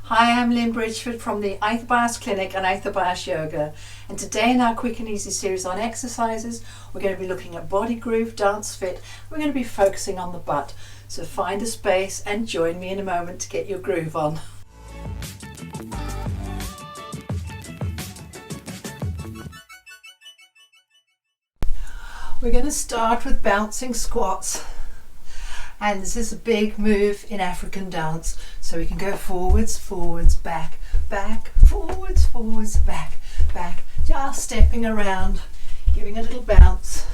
Hi, I'm Lynn Bridgeford from the Aetherbias Clinic and Aetherbias Yoga, and today in our quick and easy series on exercises we're going to be looking at body groove, dance fit. We're going to be focusing on the butt, so find a space and join me in a moment to get your groove on. We're going to start with bouncing squats. And this is a big move in African dance. So we can go forwards, forwards, back, back, forwards, forwards, back, back. Just stepping around, giving a little bounce.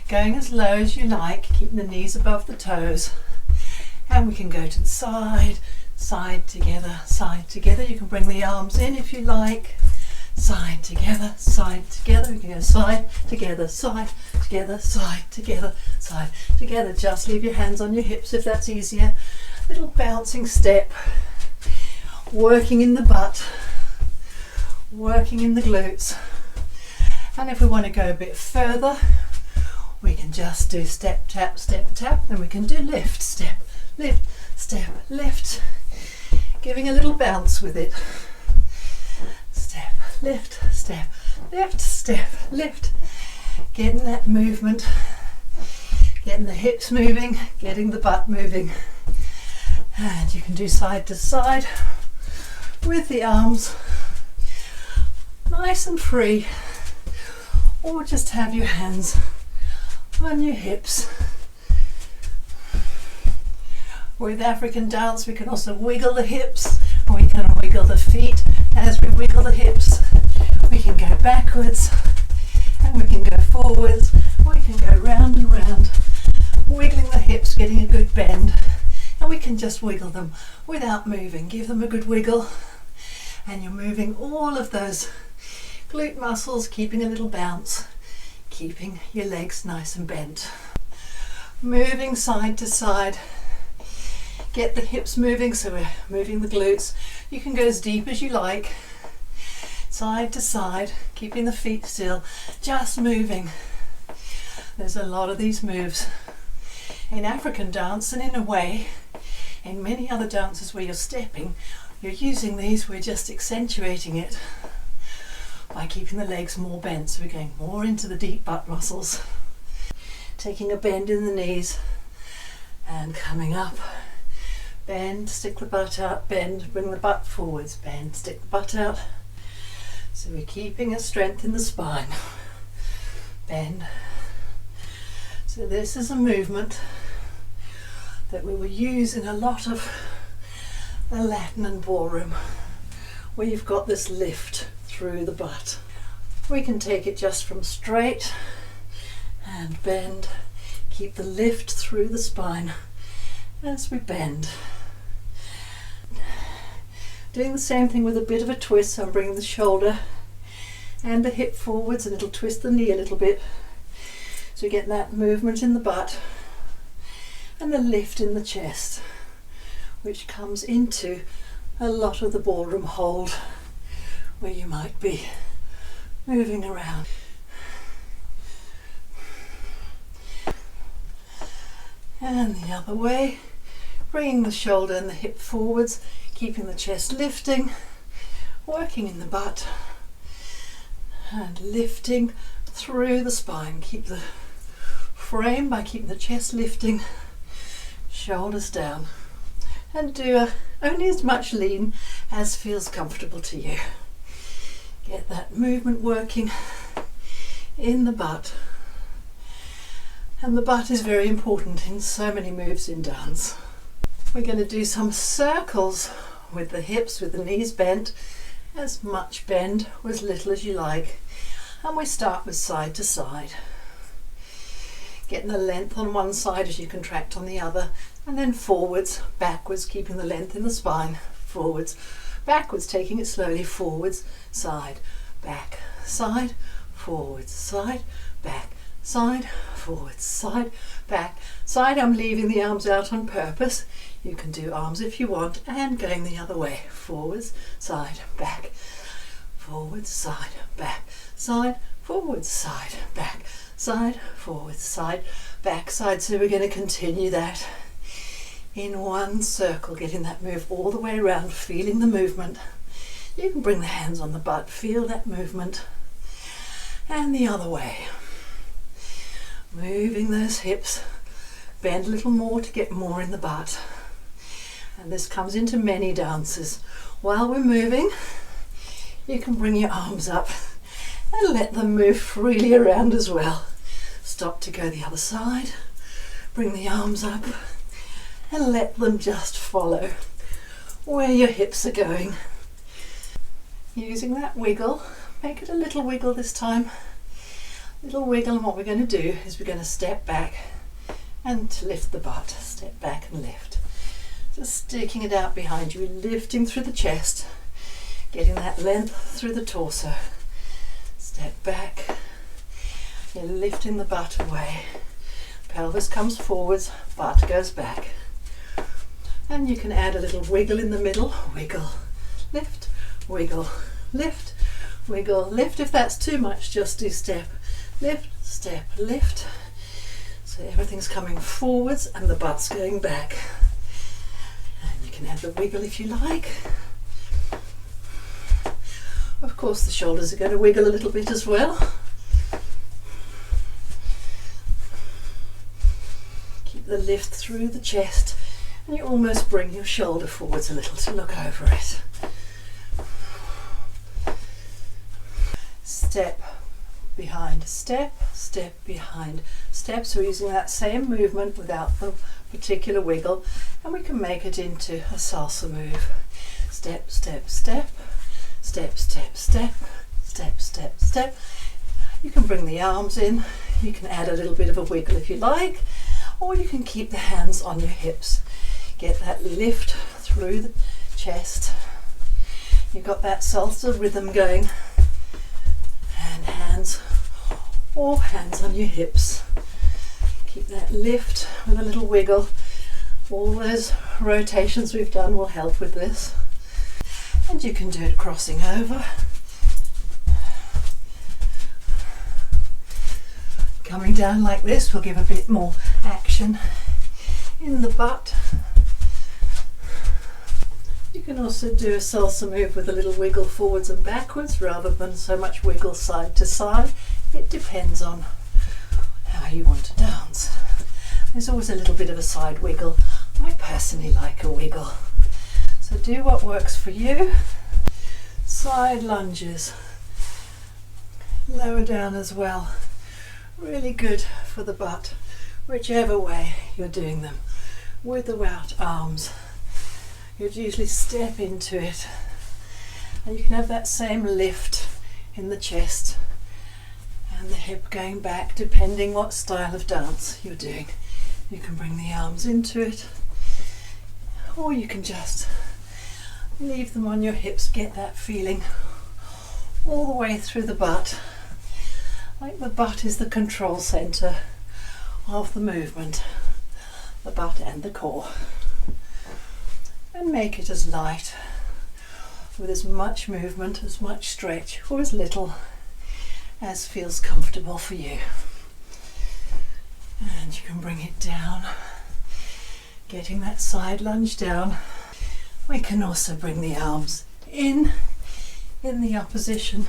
Going as low as you like, keeping the knees above the toes. And we can go to the side, side together, side together. You can bring the arms in if you like. Side together, side together. We can go side together, side together, side together, side together. Just leave your hands on your hips if that's easier. Little bouncing step. Working in the butt. Working in the glutes. And if we want to go a bit further, we can just do step, tap, step, tap. Then we can do lift, step, step, lift. Giving a little bounce with it. Step, lift, step, lift, step, lift. Getting that movement, getting the hips moving, getting the butt moving. And you can do side to side with the arms nice and free, or just have your hands on your hips. With African dance we can also wiggle the hips, or we can wiggle the feet. As we wiggle the hips, we can go backwards and we can go forwards, we can go round and round, wiggling the hips, getting a good bend, and we can just wiggle them without moving. Give them a good wiggle and you're moving all of those glute muscles, keeping a little bounce, keeping your legs nice and bent. Moving side to side. Get the hips moving, so we're moving the glutes. You can go as deep as you like, side to side, keeping the feet still, just moving. There's a lot of these moves in African dance, and in a way, in many other dances where you're stepping, you're using these, we're just accentuating it by keeping the legs more bent, so we're going more into the deep butt muscles. Taking a bend in the knees and coming up. Bend, stick the butt out, bend, bring the butt forwards, bend, stick the butt out. So we're keeping a strength in the spine. Bend. So this is a movement that we will use in a lot of the Latin and ballroom, where you've got this lift through the butt. We can take it just from straight and bend, keep the lift through the spine as we bend. Doing the same thing with a bit of a twist, so I'm bringing the shoulder and the hip forwards, and it'll twist the knee a little bit. So you get that movement in the butt and the lift in the chest, which comes into a lot of the ballroom hold where you might be moving around. And the other way, bringing the shoulder and the hip forwards, keeping the chest lifting, working in the butt, and lifting through the spine. Keep the frame by keeping the chest lifting, shoulders down, and do only as much lean as feels comfortable to you. Get that movement working in the butt. And the butt is very important in so many moves in dance. We're going to do some circles with the hips, with the knees bent, as much bend or as little as you like. And we start with side to side. Getting the length on one side as you contract on the other, and then forwards, backwards, keeping the length in the spine, forwards, backwards, taking it slowly, forwards, side, back, side, forwards, side, back, side, forwards, side, back, side. I'm leaving the arms out on purpose. You can do arms if you want, and going the other way, forwards, side, back, forwards, side, back, side, forwards, side, back, side, forwards, side, back, side. So we're going to continue that in one circle, getting that move all the way around, feeling the movement. You can bring the hands on the butt, feel that movement, and the other way. Moving those hips, bend a little more to get more in the butt. And this comes into many dances. While we're moving, you can bring your arms up and let them move freely around as well. Stop to go the other side, bring the arms up and let them just follow where your hips are going. Using that wiggle, make it a little wiggle this time. Little wiggle, and what we're going to do is we're going to step back and lift the butt. Step back and lift. Just sticking it out behind you, lifting through the chest, getting that length through the torso. Step back, you're lifting the butt away. Pelvis comes forwards, butt goes back. And you can add a little wiggle in the middle. Wiggle, lift, wiggle, lift, wiggle, lift. If that's too much, just do step, lift. So everything's coming forwards and the butt's going back. And you can add the wiggle if you like. Of course, the shoulders are going to wiggle a little bit as well. Keep the lift through the chest, and you almost bring your shoulder forwards a little to look over it. Step behind step, step behind step. So we're using that same movement without the particular wiggle, and we can make it into a salsa move. Step, step, step, step, step, step, step, step, step. You can bring the arms in, you can add a little bit of a wiggle if you like, or you can keep the hands on your hips. Get that lift through the chest. You've got that salsa rhythm going. And hands on your hips. Keep that lift with a little wiggle. All those rotations we've done will help with this. And you can do it crossing over. Coming down like this will give a bit more action in the butt. You can also do a salsa move with a little wiggle forwards and backwards rather than so much wiggle side to side. It depends on how you want to dance. There's always a little bit of a side wiggle. I personally like a wiggle. So do what works for you. Side lunges. Lower down as well. Really good for the butt, whichever way you're doing them. With or without arms. You'd usually step into it, and you can have that same lift in the chest and the hip going back depending what style of dance you're doing. You can bring the arms into it, or you can just leave them on your hips. Get that feeling all the way through the butt, like the butt is the control center of the movement, the butt and the core. And make it as light, with as much movement, as much stretch, or as little as feels comfortable for you. And you can bring it down, getting that side lunge down. We can also bring the arms in the opposition.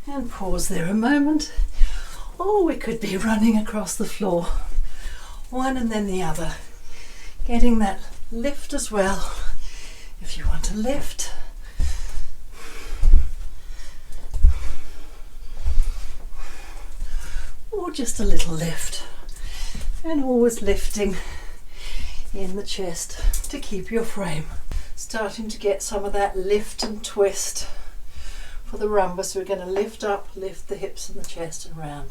And pause there a moment. Or we could be running across the floor. One and then the other, getting that lift as well if you want to lift. Or just a little lift, and always lifting in the chest to keep your frame. Starting to get some of that lift and twist for the rumba, so we're going to lift up, lift the hips and the chest and round.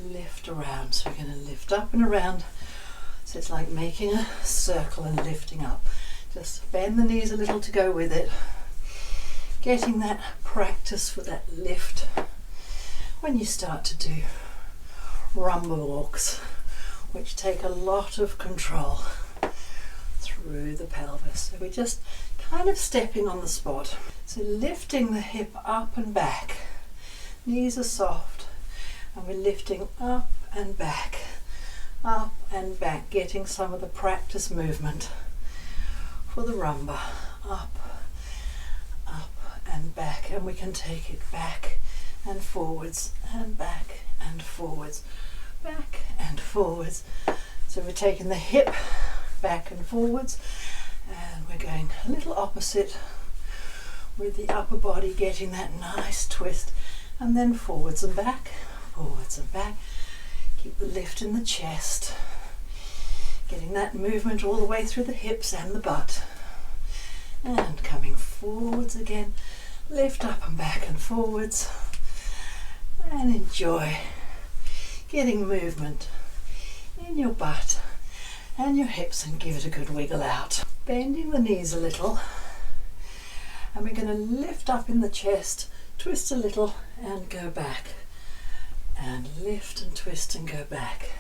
Lift around, so we're going to lift up and around, so it's like making a circle and lifting up. Just bend the knees a little to go with it, getting that practice for that lift when you start to do rumba walks, which take a lot of control through the pelvis. So we're just kind of stepping on the spot, so lifting the hip up and back, knees are soft, and we're lifting up and back, up and back, getting some of the practice movement for the rumba. Up, up and back, and we can take it back and forwards and back and forwards, back and forwards. So we're taking the hip back and forwards, and we're going a little opposite with the upper body, getting that nice twist, and then forwards and back, forwards and back. Keep the lift in the chest, getting that movement all the way through the hips and the butt, and coming forwards again, lift up and back and forwards, and enjoy getting movement in your butt and your hips, and give it a good wiggle out. Bending the knees a little, and we're going to lift up in the chest, twist a little and go back, and lift and twist and go back.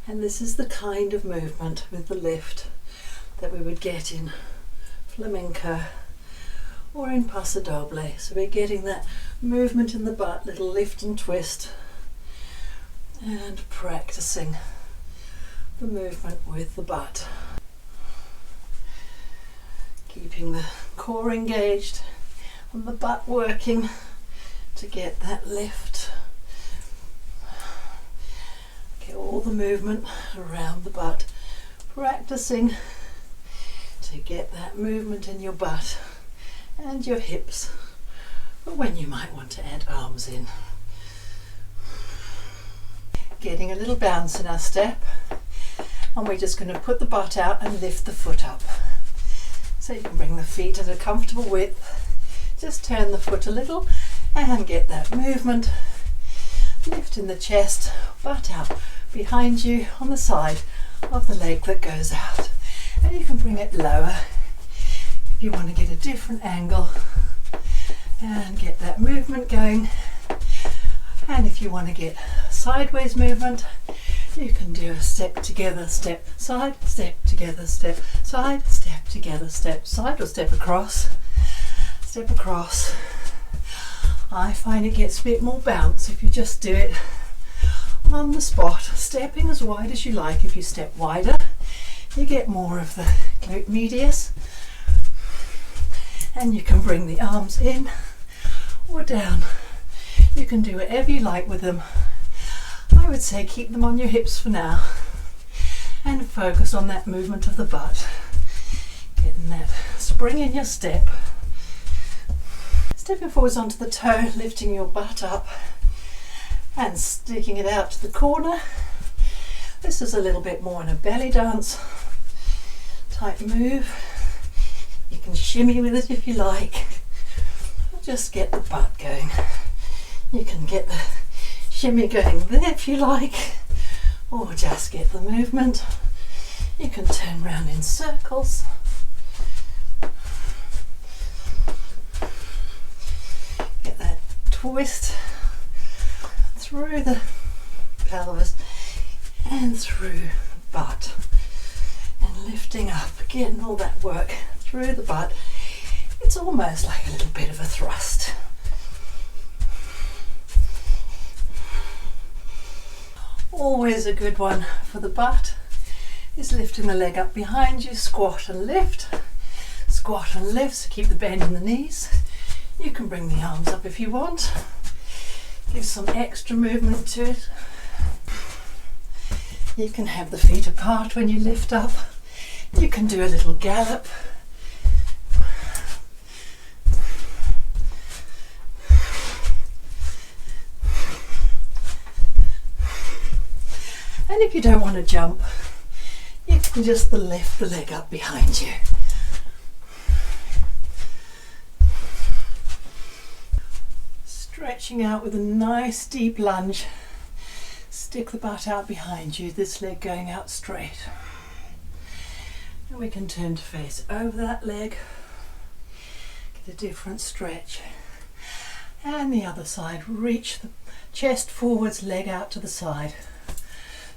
And this is the kind of movement with the lift that we would get in flamenco or in paso doble. So we're getting that movement in the butt, little lift and twist, and practicing the movement with the butt. Keeping the core engaged and the butt working to get that lift. Get all the movement around the butt, practicing to get that movement in your butt and your hips, but when you might want to add arms in. Getting a little bounce in our step, and we're just going to put the butt out and lift the foot up. So you can bring the feet at a comfortable width, just turn the foot a little and get that movement. Lift in the chest, butt out behind you on the side of the leg that goes out. And you can bring it lower if you want to get a different angle and get that movement going. And if you want to get sideways movement, you can do a step together, step side, step together, step side, step together, step side, or step across, step across. I find it gets a bit more bounce if you just do it on the spot, stepping as wide as you like. If you step wider, you get more of the glute medius, and you can bring the arms in or down. You can do whatever you like with them. I would say keep them on your hips for now and focus on that movement of the butt, getting that spring in your step. Stepping forwards onto the toe, lifting your butt up and sticking it out to the corner. This is a little bit more in a belly dance type move. You can shimmy with it if you like. Just get the butt going. You can get the shimmy going there if you like, or just get the movement. You can turn around in circles. Get that twist through the pelvis and through the butt, and lifting up, getting all that work through the butt. It's almost like a little bit of a thrust. Always a good one for the butt is lifting the leg up behind you, squat and lift, squat and lift, so keep the bend in the knees. You can bring the arms up if you want, give some extra movement to it. You can have the feet apart when you lift up. You can do a little gallop. And if you don't want to jump, you can just lift the leg up behind you. Stretching out with a nice deep lunge. Stick the butt out behind you, this leg going out straight. And we can turn to face over that leg. Get a different stretch. And the other side, reach the chest forwards, leg out to the side.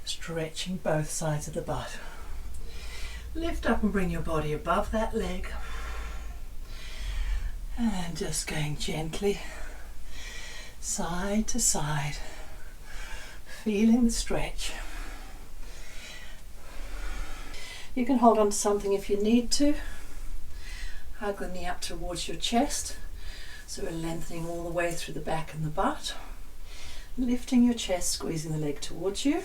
Stretching both sides of the butt. Lift up and bring your body above that leg. And just going gently side to side, Feeling the stretch. You can hold on to something if you need to. Hug the knee up towards your chest. So we're lengthening all the way through the back and the butt. Lifting your chest, squeezing the leg towards you.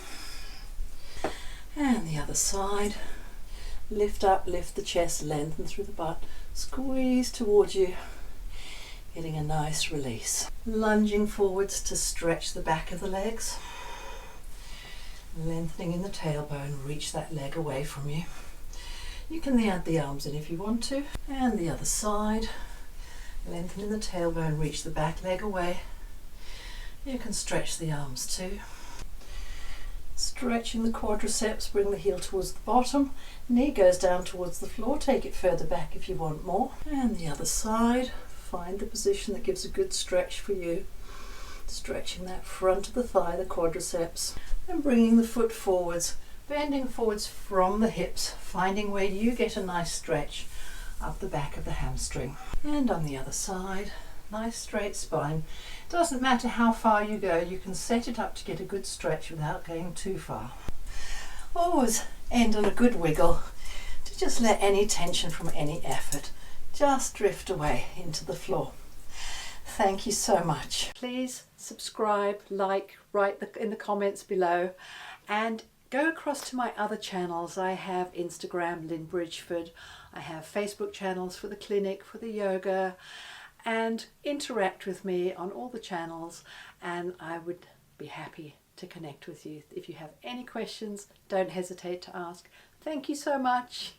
And the other side. Lift up, lift the chest, lengthen through the butt. Squeeze towards you. Getting a nice release. Lunging forwards to stretch the back of the legs. Lengthening in the tailbone, reach that leg away from you. You can add the arms in if you want to. And the other side. Lengthen in the tailbone, reach the back leg away. You can stretch the arms too. Stretching the quadriceps, bring the heel towards the bottom. Knee goes down towards the floor, take it further back if you want more. And the other side. Find the position that gives a good stretch for you. Stretching that front of the thigh, the quadriceps, and bringing the foot forwards, bending forwards from the hips, finding where you get a nice stretch up the back of the hamstring. And on the other side, nice straight spine. Doesn't matter how far you go, you can set it up to get a good stretch without going too far. Always end on a good wiggle to just let any tension from any effort just drift away into the floor. Thank you so much. Please subscribe, like, write in the comments below, and go across to my other channels. I have Instagram, Lynn Bridgeford. I have Facebook channels for the clinic, for the yoga, and interact with me on all the channels, and I would be happy to connect with you. If you have any questions, don't hesitate to ask. Thank you so much.